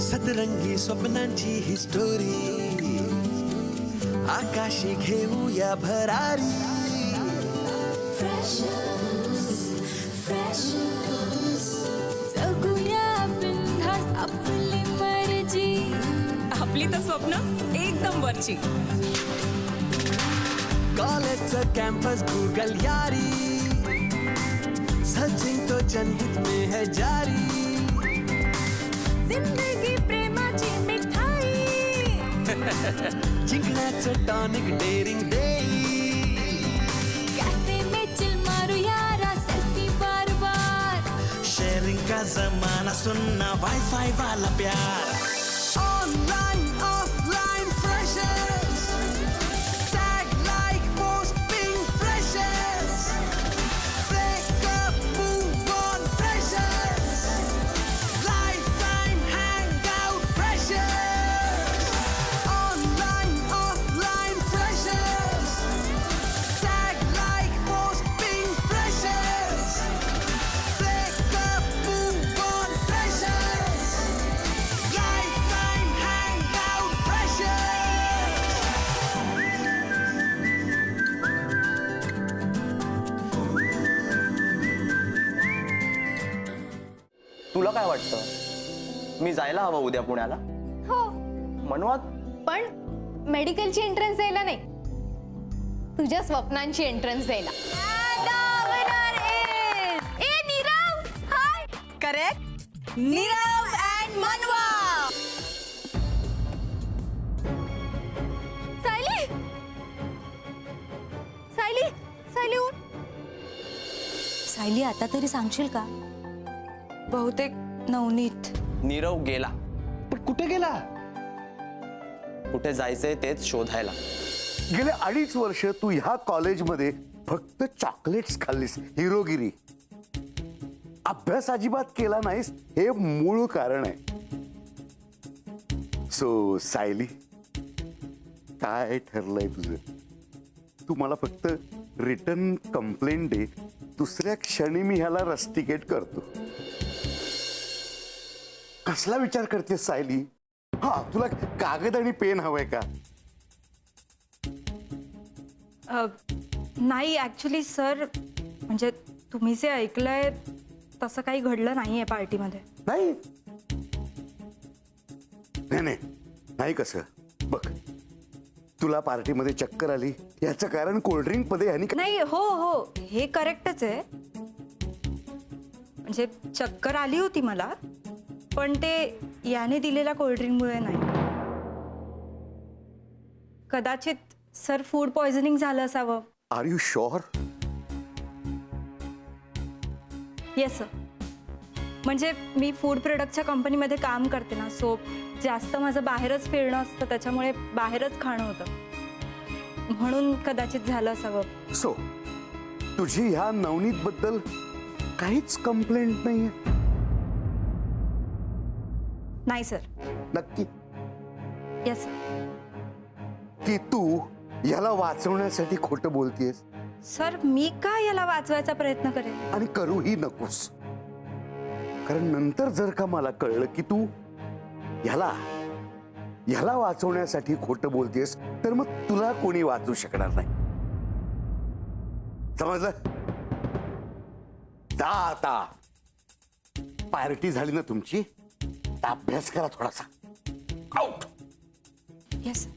सतरंगी स्वप्नांची ही स्टोरी आकाशी घेऊया भरारी जगूया बिनधास्त आपली मर्जी आपली तर स्वप्न एकदम वरची कॉलेजचं कॅम्पस गूगल यारी सचिन तो जनहित में है जारी जिंदगी प्रेमाची मिठाई जिंकण्याचं टॉनिक डेरिंग देई कैफे में चिल मारू यारा सेल्फी बार बार शेयरिंग का जमाना सुनना वाईफाई वाला प्यार online offline freshers tag like post ping freshers breakup move on freshers life time hang out freshers online offline freshers tag like post ping freshers breakup move on freshers life time hang out freshers तुला काय वाटतं मी जायला हवं उद्या पुण्याला हो मनवात पण मेडिकलची entrance द्यायला नाही तुझ्या स्वप्नांची एंट्रन्स द्यायला करेक्ट नीरव अँड मनवा सायली सायली सायली उठ. सायली आता तरी सांगशील का? बहुतेक नवनीत. नीरव गेला. पण कुठे गेला? कुठे जायचंय तेच शोधायला. गेले 2.5 वर्ष तू ह्या कॉलेजमध्ये फक्त चॉकलेट्स खाल्लीस, हिरोगिरी. अभ्यास अजिबात केला नाहीस, हे मूळ कारण आहे. सो सायली, काय ठरलंय तुझं? तू मला फक्त रिटर्न कंप्लेंट दे, दुसऱ्या क्षणी मी ह्याला रस्टिकेट करतो. कसला विचार करते सायली? हा, तुला कागद आणि पेन हवंय का? नाही ऍक्च्युली सर, म्हणजे तुम्ही जे ऐकलंय तसं काही घडलं नाहीये पार्टीमध्ये. नाही नाही नाही कसं? बघ, तुला पार्टीमध्ये चक्कर आली याचं कारण कोल्ड्रिंक मध्ये ह्यानी नाही. हो हो, हे करेक्टच आहे. म्हणजे चक्कर आली होती मला, पण ते याने दिलेल्या कोल्ड्रिंकमुळे नाही. कदाचित सर फूड पॉइझनिंग झालं असावं. Are you sure? Yes sir. म्हणजे मी फूड प्रोडक्टच्या कंपनीमध्ये काम करते ना, सो जास्त माझं बाहेरच फिरणं असतं, त्याच्यामुळे बाहेरच खाणं होतं, म्हणून कदाचित झालं असावं. सो तुझी ह्या नवनीत बद्दल काहीच कंप्लेंट नाहीये? नाही सर. नक्की? Yes sir. की तू याला वाचवण्यासाठी खोटं बोलतेस? सर, मी का याला वाचवायचा प्रयत्न करेन? आणि करूही नकोस, कारण नंतर जर का मला कळलं की तू याला वाचवण्यासाठी खोटं बोलतेस, तर मग तुला कोणी वाचवू शकणार नाही. समजलं? जा आता. पार्टी झाली ना तुमची, अभ्यास करा थोडासा. आउट. येस.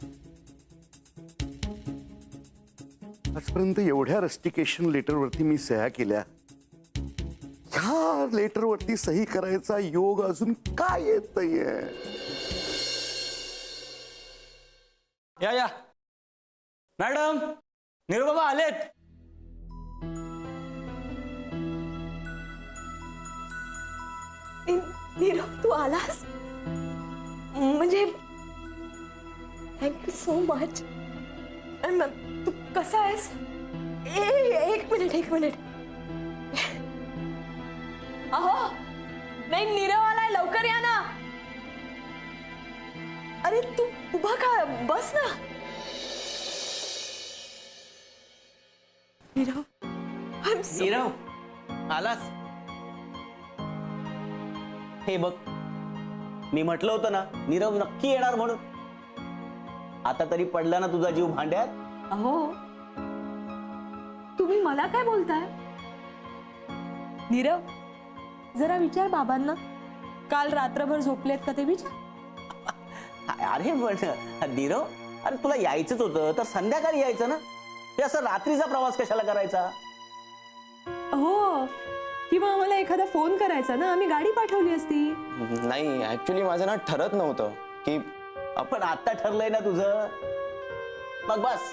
आजपर्यंत एवढ्या रस्टिकेशन लेटरवरती मी सह्या केल्या, ह्या लेटरवरती सही करायचा योग अजून काय येत नाहीये? या मॅडम, नीरव बाबा आलेत. नीरव, तू आलास? म्हणजे थँक्यू सो मच. तू कसा आहेस? एक मिनिट. अहो नाही, नीरव आलाय, लवकर या ना. अरे तू उभा का? बस ना. नीरव, नीरव आलास? हे बघ, मी म्हटलं होतं ना नीरव नक्की येणार म्हणून. आता तरी पडला ना तुझा जीव भांड्यात. अहो तुम्ही मला काय बोलताय? नीरव जरा विचार बाबांना, काल रात्रभर झोपलेत का ते विचार. अरे पण नीरव, अरे तुला यायचंच होतं तर संध्याकाळी यायचं ना. हे असं रात्रीचा प्रवास कशाला करायचा? हो, किंवा आम्हाला एखादा फोन करायचा ना, आम्ही गाडी पाठवली असती. नाही, ऍक्च्युली माझं ना ठरत नव्हतं की आपण आता ठरलंय ना तुझं. मग बस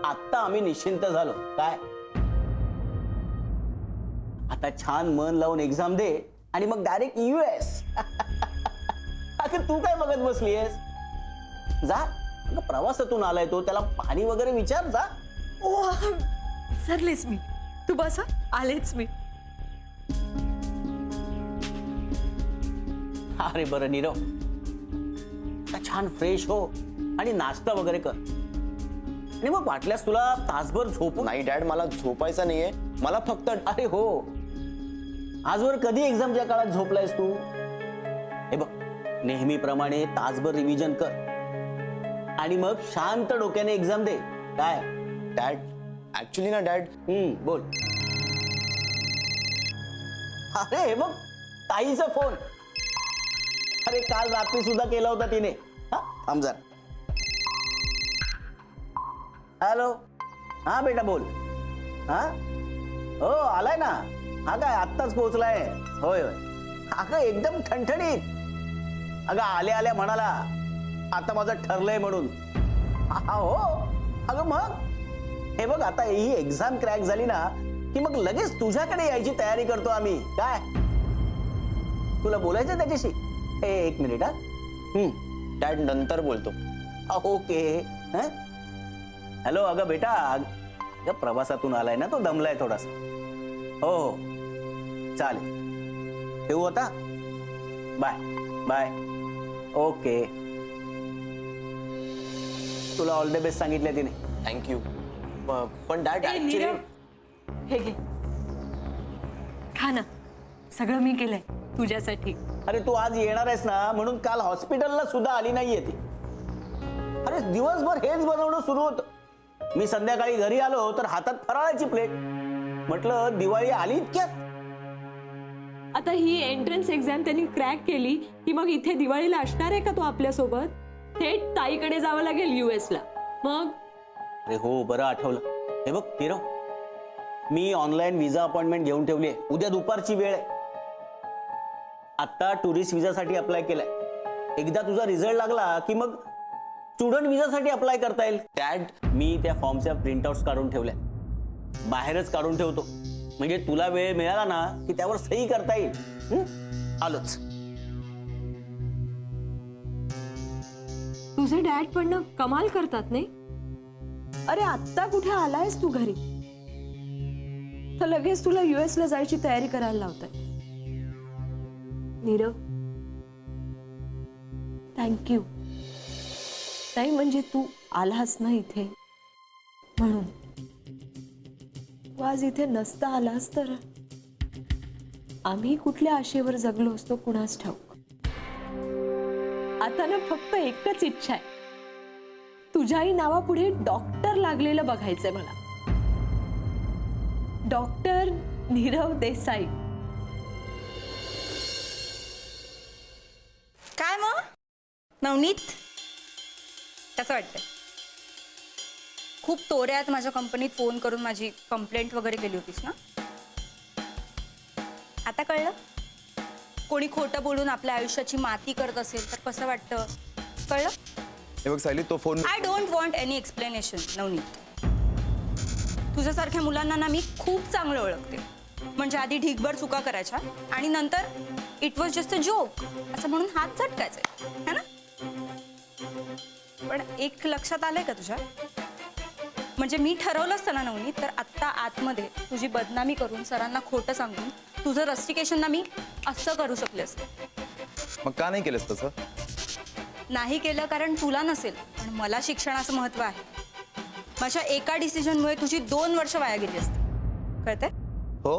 आता आम्ही निश्चिंत झालो. काय आता छान मन लावून एक्झाम दे आणि मग डायरेक्ट US. अगं तू काय बघत बसलीयस? जा, अगं प्रवासातून आलाय तो, त्याला पाणी वगैरे विचार जा. ओ सरलेच मी, तू बसा, आलेच मी. अरे बरं नीरव, आता छान फ्रेश हो आणि नाश्ता वगैरे कर आणि मग वाटल्यास तुला तासभर झोपू. नाही डॅड, मला झोपायचं नाहीये, मला फक्त. अरे हो, आजवर कधी एक्झामच्या काळात झोपलायस तू? हे बघ, नेहमीप्रमाणे तासभर रिव्हिजन कर आणि मग शांत डोक्याने एक्झाम दे. काय डॅड, ऍक्च्युली ना डॅड. बोल. अरे हे बघ, ताईचा फोन. अरे काल रात्री सुद्धा केला होता तिने. थांब जरा. हॅलो, हा बेटा बोल. हा हो, आलाय ना. हा काय आत्ताच पोहोचलाय? होय होय. अगं एकदम ठणठणीत. अगं आल्या आल्या म्हणाला आता माझं ठरलंय म्हणून. हो अगं मग हे बघ, आता ही एक्झाम क्रॅक झाली ना की मग लगेच तुझ्याकडे यायची तयारी करतो आम्ही. काय तुला बोलायचं त्याच्याशी? एक मिनिट. हा डॅड नंतर बोलतो. ओके. हॅलो, अगं बेटा, अगं प्रवासातून आलाय ना तो, दमलाय थोडासा. हो हो चालेल, ठेवू आता. Bye bye. ओके. तुला ऑल द बेस्ट सांगितलंय तिने. थँक्यू. पण डॅड ए, ऍक्च्युली. नीरव, हे घे, खा ना. सगळं मी केलंय तुझ्यासाठी. अरे तू आज येणार आहेस ना म्हणून काल हॉस्पिटलला सुद्धा आली नाहीये ती. अरे दिवसभर हेच बनवणं सुरू होतं. मी संध्याकाळी घरी आलो तर हातात फराळाची प्लेट. म्हटलं दिवाळी आली इतक्यात. आता ही एंट्रन्स एक्झाम त्यांनी क्रॅक केली की मग इथे दिवाळीला असणार आहे का तो आपल्यासोबत? थेट ताईकडे जावं लागेल US ला. मग अरे हो, बरं आठवलं. हे बघ नीरव, मी ऑनलाईन व्हिसा अपॉइंटमेंट घेऊन ठेवली आहे. उद्या दुपारची वेळ आहे. आता टुरिस्ट व्हिसासाठी अप्लाय केलाय. एकदा तुझा रिझल्ट लागला की मग स्टुडंट व्हिसासाठी अप्लाय करता येईल. डॅड, मी त्या फॉर्मच्या प्रिंटआउट्स काढून ठेवल्या. बाहेरच काढून ठेवतो म्हणजे तुला वेळ मिळाला ना की त्यावर सही करता येईल. आलोच. तुझे डॅड पण ना कमाल करतात नाही. अरे आत्ता कुठे आलायस तू घरी, तर लगेच तुला US ला जायची तयारी करायला लावताय. नीरव, थँक्यू. नाही म्हणजे तू आलास ना इथे म्हणून. तू आज इथे नसता आलास तर आम्ही कुठल्या आशेवर जगलो असतो कुणास ठाऊक. आता ना फक्त एकच इच्छा आहे, तुझ्याही नावापुढे डॉक्टर लागलेलं बघायचंय मला. डॉक्टर नीरव देसाई. काय मग नवनीत, कसं वाटतंय? खूप तोऱ्यात माझ्या कंपनीत फोन करून माझी कंप्लेंट वगैरे केली होतीस ना. आता कळलं कोणी खोटं बोलून आपल्या आयुष्याची माती करत असेल तर कसं वाटतं. कळलं? हे बघ सायली, तो phone. I don't want any explanation Navneet. तुझ्यासारख्या मुलांना ना मी खूप चांगलं ओळखते. म्हणजे आधी ढीगभर चुका करायच्या आणि नंतर it was just a joke असं म्हणून हात झटकायचे, है ना. पण एक लक्षात आलंय का तुझ्या, म्हणजे मी ठरवलं असतं ना नवनीत, तर आत्ता आतमध्ये तुझी बदनामी करून सरांना खोटं सांगून तुझं रस्टिकेशन ना मी असं करू शकले असते. मग का नाही केलंस तसं? नाही केलं कारण तुला नसेल, पण मला शिक्षणाचं महत्त्व आहे. माझ्या एका डिसिजनमुळे तुझी 2 वर्ष वाया गेली असते. कळतंय? हो,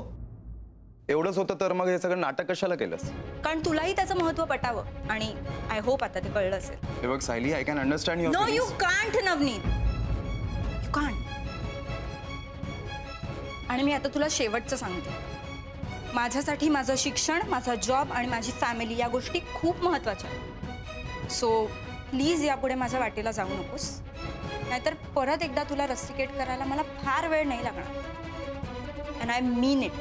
एवढंच होतं तर मग हे सगळं नाटक कशाला केलंस? कारण तुलाही त्याचं महत्व पटावं आणि आय होप आता ते कळलं असेल. हे बघ Sayali, I can understand your no you can't Navneet, you can't. आणि मी आता तुला शेवटचं सांगते, माझ्यासाठी माझं शिक्षण, माझा जॉब आणि माझी फॅमिली या गोष्टी खूप महत्त्वाच्या आहेत. सो प्लीज यापुढे माझ्या वाटेला जाऊ नकोस, नाहीतर परत एकदा तुला रस्टिकेट करायला मला फार वेळ नाही लागणार. And I mean it.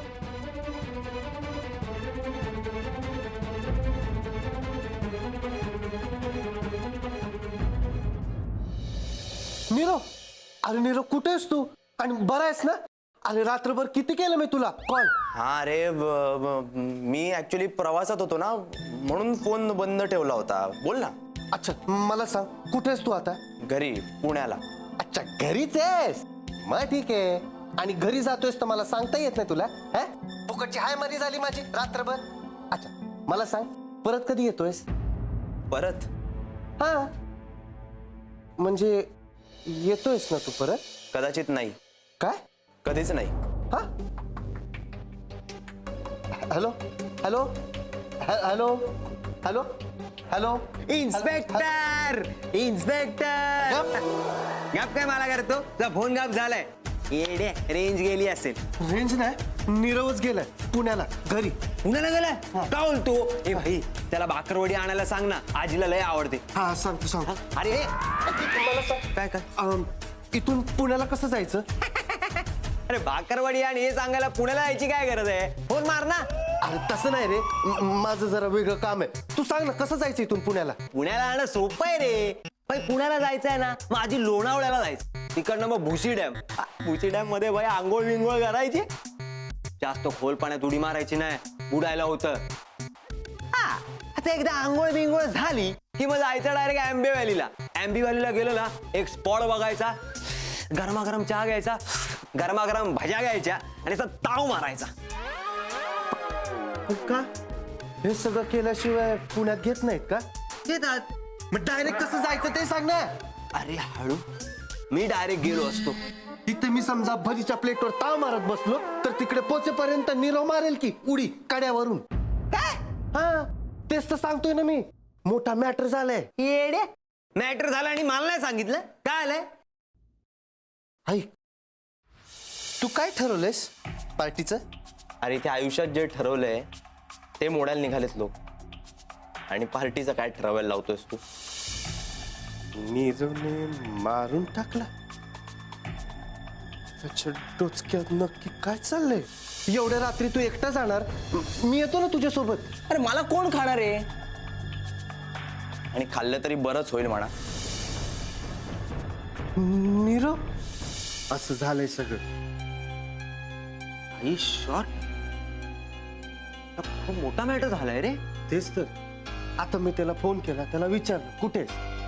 Nirav, अरे नीरव कुठे आहेस तू? आणि बरा आहेस ना? अरे रात्रभर किती केलं मी तुला कॉल. हा रे, मी ऍक्च्युली प्रवासात होतो ना, म्हणून फोन बंद ठेवला होता. बोल ना. अच्छा मला सांग, कुठे आहेस तू आता? घरी, पुण्याला. अच्छा घरीच आहेस, मग ठीक आहे. आणि घरी जातोयस तर मला सांगता येत नाही तुला? फुकटची हाय मरी झाली माझी रात्रभर. अच्छा मला सांग, परत कधी येतोयस? परत? हा म्हणजे येतोयस ना तू परत? कदाचित नाही. काय? कधीच नाही. हा? Hello hello hello hello hello. Inspector, inspector, गप काय मला करतो? तुझा फोन गप झालाय. येडे, रेंज गेली असेल. रेंज नाही, नीरवच गेलाय पुण्याला घरी. पुण्याला गेलाय? का बोलतो? ए भाई, त्याला भाकरवडी आणायला सांग ना, आजीला लय आवडते. हा सांगतो सांगतो. अरे मला सांग काय काय? इथून पुण्याला कसं जायचं? अरे भाकरवडी आणि हे सांगायला पुण्याला जायची काय गरज आहे? फोन मार ना. अरे तसं नाही रे, माझं जरा वेगळं काम आहे. तू सांग ना कसं जायचं इथून पुण्याला? पुण्याला जाणं सोपं आहे रे. पण पुण्याला जायचं आहे ना, मग आधी लोणावळ्याला जायचं, तिकडनं मग भुशी डॅम. भुशी डॅम मध्ये भाई आंघोळ विंघोळ करायची, जास्त खोल पाण्यात उडी मारायची नाही, बुडायला होतं. आता एकदा आंघोळ बिंघोळ झाली की मग जायचं डायरेक्ट आंबे व्हॅलीला. आंबे व्हॅलीला गेलो ना, एक स्पॉट बघायचा, गरमागरम चहा घ्यायचा, गरमागरम भज्या घ्यायच्या आणि असा ताव मारायचा. का हे सगळं केल्याशिवाय पुण्यात घेत नाहीत का? येतात. मग डायरेक्ट कसं जायचं ते सांग ना. अरे हळू, मी डायरेक्ट गेलो असतो. इथे मी समजा भजीच्या प्लेटवर ताव मारत बसलो तर तिकडे पोचेपर्यंत नीरव मारेल की उडी कड्यावरून. काय? हा तेच तर सांगतोय ना मी, मोठा मॅटर झालाय. येडे, मॅटर झाला आणि मला नाही सांगितलं काय आलंय? ऐक, तू काय ठरवलंयस पार्टीचं? अरे ते आयुष्यात जे ठरवलंय ते मोडायला निघालेत लोक, आणि पार्टीचं काय ठरवायला लावतोयस तू? नीरवने मारून टाकला. त्याच्या डोचक्यात नक्की काय चाललंय? एवढ्या रात्री तू एकटा जाणार? मी येतो ना तुझ्यासोबत. अरे मला कोण खाणार आहे? आणि खाल्लं तरी बरंच होईल म्हणा. नीरव, असं झालंय सगळं. आई शॉट, खूप मोठा मॅटर झालाय रे. तेच तर. आता मी त्याला फोन केला, त्याला विचारलं कुठे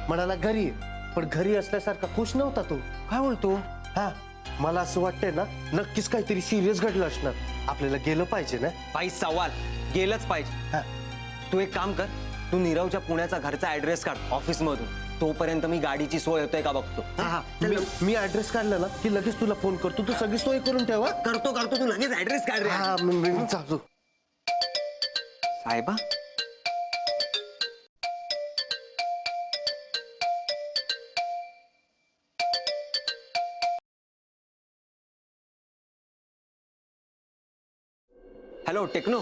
म्हणाला घरी आहे. पण घरी असल्यासारखा खुश नव्हता तो. काय बोलतो? हा मला असं वाटतंय ना, नक्कीच काहीतरी सिरियस घडलं असणार. आपल्याला गेलं पाहिजे ना. बाई सवाल, गेलंच पाहिजे. हा. तू एक काम कर, तू नीरवच्या पुण्याचा घरचा ऍड्रेस काढ ऑफिस मधून. तोपर्यंत मी गाडीची सोय होतोय का बघतो. मी ऍड्रेस काढला ना की लगेच तुला फोन करतो. तू सगळी सोय करून ठेवा. करतो करतो, तू लगेच ऍड्रेस काढ रे. हा मी जातो. साहेबा, हॅलो टेक्नो.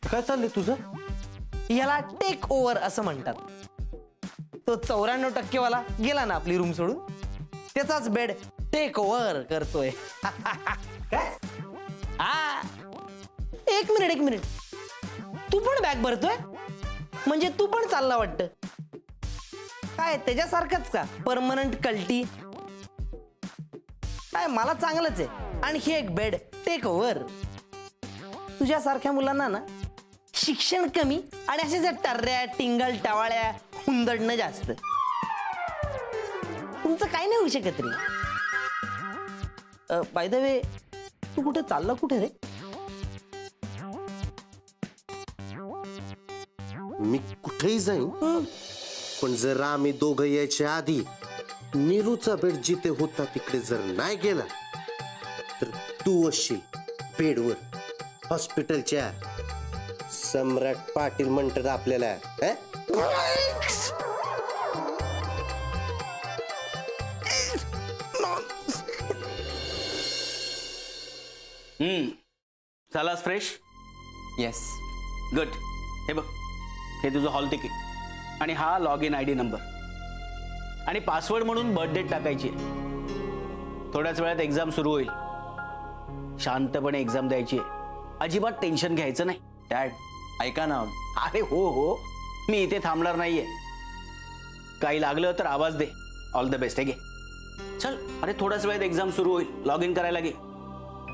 काय चाललंय तुझं? याला टेक ओव्हर असं म्हणतात. तो 94% वाला गेला ना आपली रूम सोडून, त्याचाच बेड टेक ओव्हर करतोय. काय? हा, एक मिनिट, तू पण बॅग भरतोय? म्हणजे तू पण चालला वाटतं. काय त्याच्यासारखंच का परमनंट कल्टी? काय मला चांगलंच आहे. आणखी एक बेड टेक ओव्हर. तुझ्यासारख्या मुलांना ना शिक्षण कमी आणि असे जे टर्र्या टिंगल टवाळ्या हुंदडणं जास्त. तुमचं काही नाही होऊ शकत रे. बाय द वे, तू कुठे चालला? कुठे रे? मी कुठेही जाईन, पण जर आम्ही दोघं यायच्या आधी नीरूचा बेड जिथे होता तिकडे जर नाही गेला तर तू असशील बेडवर हॉस्पिटलच्या. सम्राट पाटील म्हणतात आपल्याला. झालास फ्रेश? येस. गुड. हे बघ, हे तुझं हॉल तिकीट आणि हा लॉग इन ID नंबर आणि पासवर्ड म्हणून बर्थ डेट टाकायची. थोड्याच वेळात एक्झाम सुरू होईल. शांतपणे एक्झाम द्यायची आहे. अजिबात टेन्शन घ्यायचं नाही. डॅड ऐका ना. अरे हो हो, मी इथे थांबणार नाहीये. काही लागलं तर आवाज दे. All the best. हे घे. चल. अरे थोड्याच वेळात एक्झाम सुरू होईल. लॉग इन करायला घे.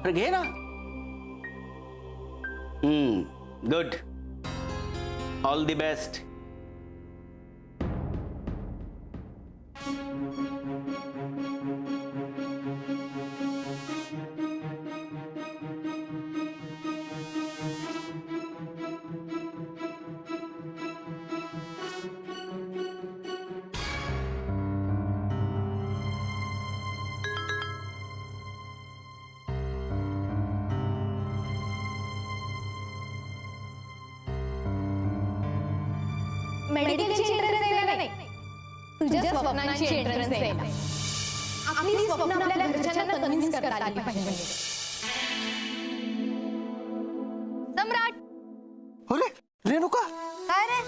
अरे घे ना. गुड. All the best. मेडिकलची एंट्रन्स द्यायला नाही, तुझ्या स्वप्नांची एंट्रन्स द्यायला. आपली स्वप्न आपल्या घरच्यांना कन्व्हिन्स करता आली पाहिजे. सम्राट. अरे रेणुका. काय रे,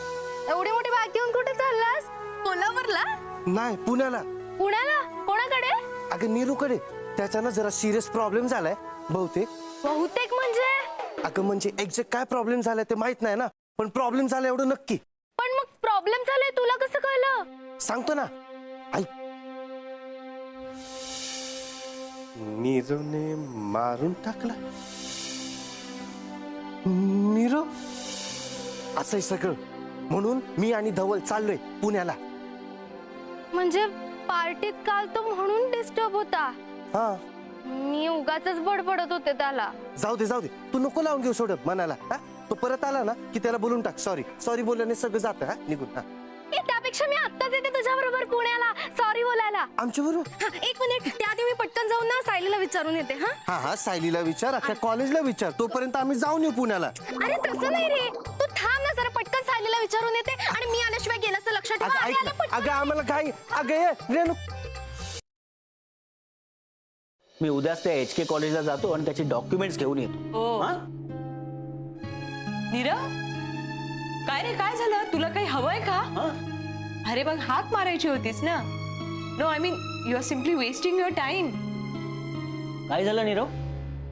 एवढी मोठी बॅग घेऊन कुठे चाललास? कोल्हापूरला? नाही, पुण्याला. पुण्याला? कोणाकडे? अगं नीरूकडे. त्याचा ना जरा सिरियस प्रॉब्लेम झालाय बहुतेक. बहुतेक म्हणजे? अगं म्हणजे एक्झॅक्ट काय प्रॉब्लेम झालाय ते माहित नाही ना, पण प्रॉब्लेम झाला एवढं नक्की. पण मग प्रॉब्लेम झालाय तुला कसं कळलं? सांगतो ना, ऐक. नीरूने मारून टाकला. नीरू असंही सगळं म्हणून मी आणि धवल चाललोय पुण्याला. म्हणजे पार्टीत काल तो म्हणून डिस्टर्ब होता. हा, मी उगाचच बडबडत होते त्याला. जाऊ दे जाऊ दे, तू नको लावून घेऊ सोडत मनाला. तो परत आला ना की त्याला बोलून टाक. सॉरी सॉरी बोलल्याने सगळं जातं निघून. त्यापेक्षा मी आत्ताच येते तुझ्या बरोबर पुण्याला सॉरी बोलायला. आमच्या बरोबर? एक मिनिट, त्याआधी मी पटकन जाऊन ना सायलीला विचारून येते. हा हा, सायलीला विचार, अख्ख्या कॉलेजला विचार. तोपर्यंत आम्ही जाऊन येऊ पुण्याला. अरे तसं नाही रे, तू थांब ना जरा. पटकन सायलीला विचारून येते आणि मी आल्याशिवाय गेलं असं लक्षात ठेवा. अगं आम्हाला घाई. अगं रेणू, मी उद्याच त्या HK कॉलेजला जातो आणि त्याचे डॉक्युमेंट्स घेऊन येतो. नीरव, काय रे, काय झालं? तुला काही हवंय का? अरे बघ, हाक मारायची होतीस ना. No, I mean you are simply wasting your time. काय झालं नीरव?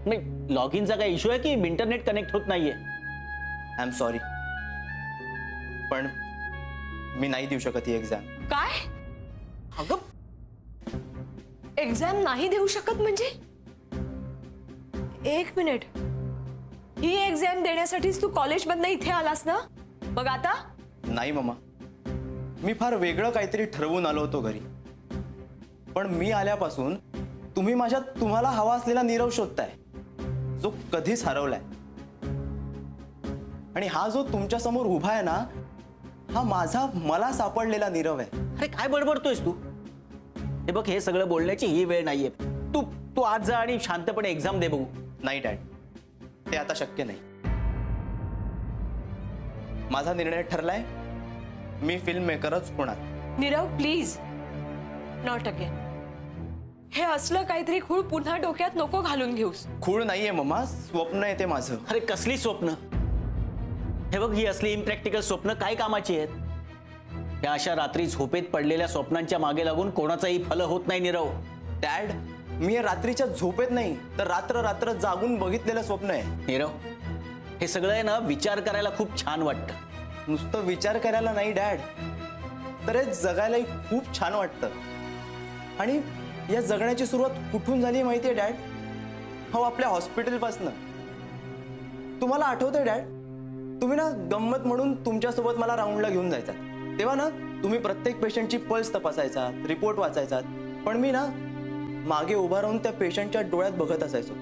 नाही, लॉग इनचा काय इश्यू आहे की इंटरनेट कनेक्ट होत नाहीये? आय एम सॉरी, पण मी नाही देऊ शकत ही एक्झाम. काय? अगं, एक्झाम नाही देऊ शकत म्हणजे? एक मिनिट, ही एक्झाम देण्यासाठीच तू कॉलेजमधनं इथे आलास ना? बघ आता. नाही मम्मा, मी फार वेगळं काहीतरी ठरवून आलो होतो घरी. पण मी आल्यापासून तुम्ही माझ्यात तुम्हाला हवा असलेला नीरव शोधताय, जो कधीच हरवलाय. आणि हा जो तुमच्या समोर उभा आहे ना, हा माझा मला सापडलेला नीरव आहे. अरे काय बडबडतोयस तू? हे बघ, हे सगळं बोलण्याची ही वेळ नाहीये. तू तू आज जा आणि शांतपणे एक्झाम दे बघू. नाही डॅड, ते आता शक्य नाही. माझा निर्णय ठरलाय, मी फिल्म मेकरच होणार. Nirav please, not again. हे असलं काहीतरी खूळ पुन्हा डोक्यात नको घालून घेऊस. खूळ नाहीये मम्मा, स्वप्न आहे ते माझं. अरे कसली स्वप्न? हे बघ, ही असली इम्प्रॅक्टिकल स्वप्न काय कामाची आहेत? या अशा रात्री झोपेत पडलेल्या स्वप्नांच्या मागे लागून कोणाचाही फल होत नाही नीरव. डॅड, मी हे रात्रीच्या झोपेत नाही तर रात्र रात्र जागून बघितलेलं स्वप्न आहे. नीरव, हे सगळं आहे ना, विचार करायला खूप छान वाटतं. नुसतं विचार करायला नाही डॅड, तर हे जगायलाही खूप छान वाटतं. आणि या जगण्याची सुरुवात कुठून झाली माहितीये डॅड? हो, आपल्या हॉस्पिटलपासनं. तुम्हाला आठवतंय डॅड, तुम्ही ना गंमत म्हणून तुमच्यासोबत मला राऊंडला घेऊन जायचा. तेव्हा ना तुम्ही प्रत्येक पेशंटची पल्स तपासायचा, रिपोर्ट वाचायचा, पण मी ना मागे उभा राहून त्या पेशंटच्या डोळ्यात बघत असायचो.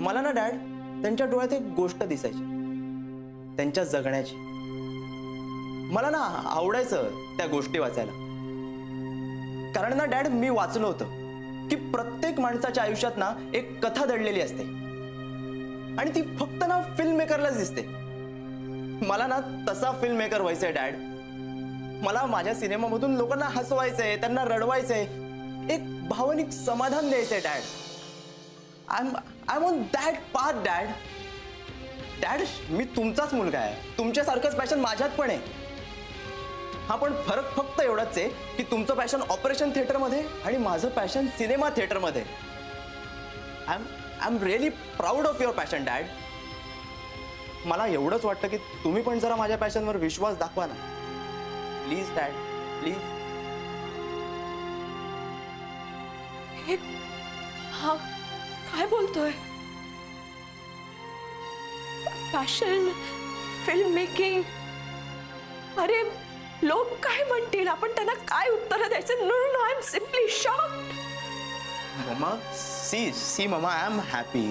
मला ना डॅड त्यांच्या डोळ्यात एक गोष्ट दिसायची, त्यांच्या जगण्याची. मला ना आवडायचं त्या गोष्टी वाचायला. कारण ना डॅड, मी वाचलं होतं की प्रत्येक माणसाच्या आयुष्यात ना एक कथा दडलेली असते आणि ती फक्त ना फिल्म मेकरलाच दिसते. मला ना तसा फिल्म मेकर व्हायचंय डॅड. मला माझ्या सिनेमामधून लोकांना हसवायचंय, त्यांना रडवायचंय, एक भावनिक समाधान द्यायचंय dad. I am on that path dad. Dad, मी तुमचाच मुलगा आहे. तुमच्यासारखंच पॅशन माझ्यात पण आहे. हा, पण फरक फक्त एवढाच आहे की तुमचं पॅशन ऑपरेशन थिएटरमध्ये आणि माझं पॅशन सिनेमा थिएटरमध्ये. I am really proud of your passion dad. मला एवढंच वाटतं की तुम्ही पण जरा माझ्या पॅशनवर विश्वास दाखवा ना. Please dad, please. हा काय बोलतोय? Passion, film making. अरे लोक काय म्हणतील, आपण त्यांना काय उत्तर द्यायचं? No no, I am simply shocked. Mamma, see mamma, I am happy.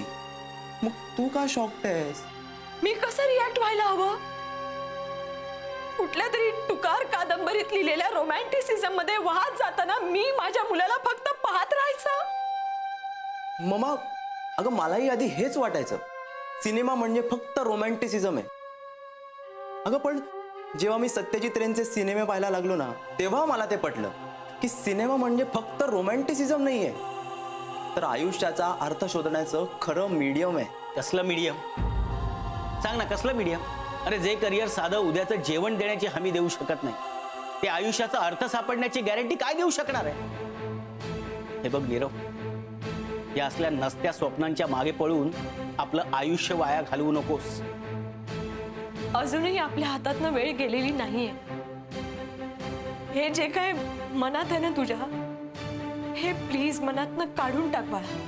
मग तू का शॉक्ड आहेस? मी कसं रिॲक्ट व्हायला हवं? कुठल्या तरी टुकार कादंबरीत लिहिलेल्या रोमॅन्टिसिझम मध्ये वाहत जाताना मी माझ्या मुलाला फक्त पाहत राहायचं? मम्मा, अगं मलाही आधी हेच वाटायचं, सिनेमा म्हणजे फक्त रोमॅन्टिसिझम आहे. अगं पण जेव्हा मी सत्यजित रेंचे सिनेमे पाहायला लागलो ना, तेव्हा मला ते पटलं की सिनेमा म्हणजे फक्त रोमॅन्टिसिझम नाहीये, तर आयुष्याचा अर्थ शोधण्याचं खरं मीडियम आहे. कसलं मीडियम? सांग ना, कसलं मीडियम? अरे जे करिअर साधं उद्याचं जेवण देण्याची हमी देऊ शकत नाही, ते आयुष्याचा अर्थ सापडण्याची गॅरंटी काय देऊ शकणार आहे? हे बघ नीरव, या असल्या नसत्या स्वप्नांच्या मागे पळून आपलं आयुष्य वाया घालवू नकोस. अजूनही आपल्या हातातनं वेळ गेलेली नाहीये. हे जे काय मनात आहे ना तुझ्या, हे प्लीज मनातनं काढून टाक बाळा.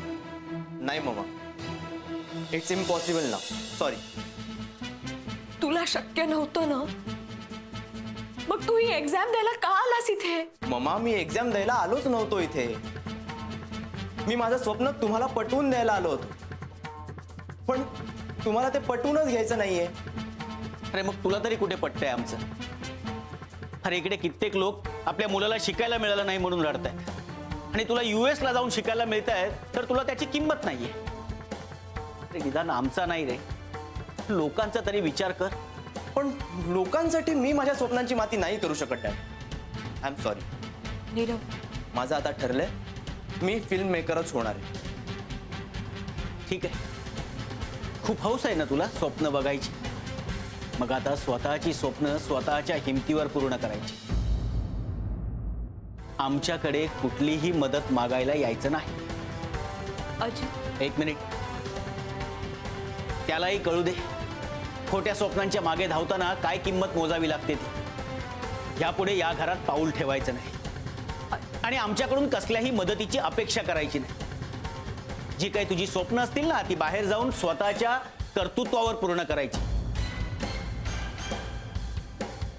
नाही मम्मा, इट्स इम्पॉसिबल ना. सॉरी. तुला शक्य नव्हतं ना, मग तू ही एक्झाम द्यायला का आलास इथे? मम्मा, मी एक्झाम द्यायला आलोच नव्हतो इथे. मी माझं स्वप्न तुम्हाला पटवून द्यायला आलो होतो, पण तुम्हाला ते पटवूनच घ्यायचं नाहीये. अरे मग तुला तरी कुठे पटतंय आमचं? अरे इकडे कित्येक लोक आपल्या मुलाला शिकायला मिळालं नाही म्हणून रडतायत, आणि तुला US ला जाऊन शिकायला मिळतंय तर तुला त्याची किंमत नाहीये. अरे निदान आमचा नाही रे, लोकांचा तरी विचार कर. पण लोकांसाठी मी माझ्या स्वप्नांची माती नाही करू शकत dad. I am sorry. Nirav, माझं आता ठरलंय, मी फिल्म मेकरच होणार आहे. ठीक आहे, खूप हौस आहे ना तुला स्वप्न बघायची. मग आता स्वतःची स्वप्न स्वतःच्या हिमतीवर पूर्ण करायची. आमच्याकडे कुठलीही मदत मागायला यायचं नाही. अजित, एक मिनिट, त्यालाही कळू दे खोट्या स्वप्नांच्या मागे धावताना काय किंमत मोजावी लागते ती. यापुढे या घरात पाऊल ठेवायचं नाही आणि आमच्याकडून कसल्याही मदतीची अपेक्षा करायची नाही. जी काही तुझी स्वप्न असतील ना, ती बाहेर जाऊन स्वतःच्या कर्तृत्वावर पूर्ण करायची.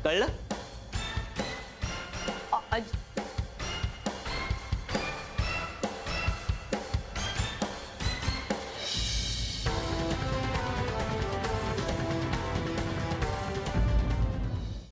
कळलं?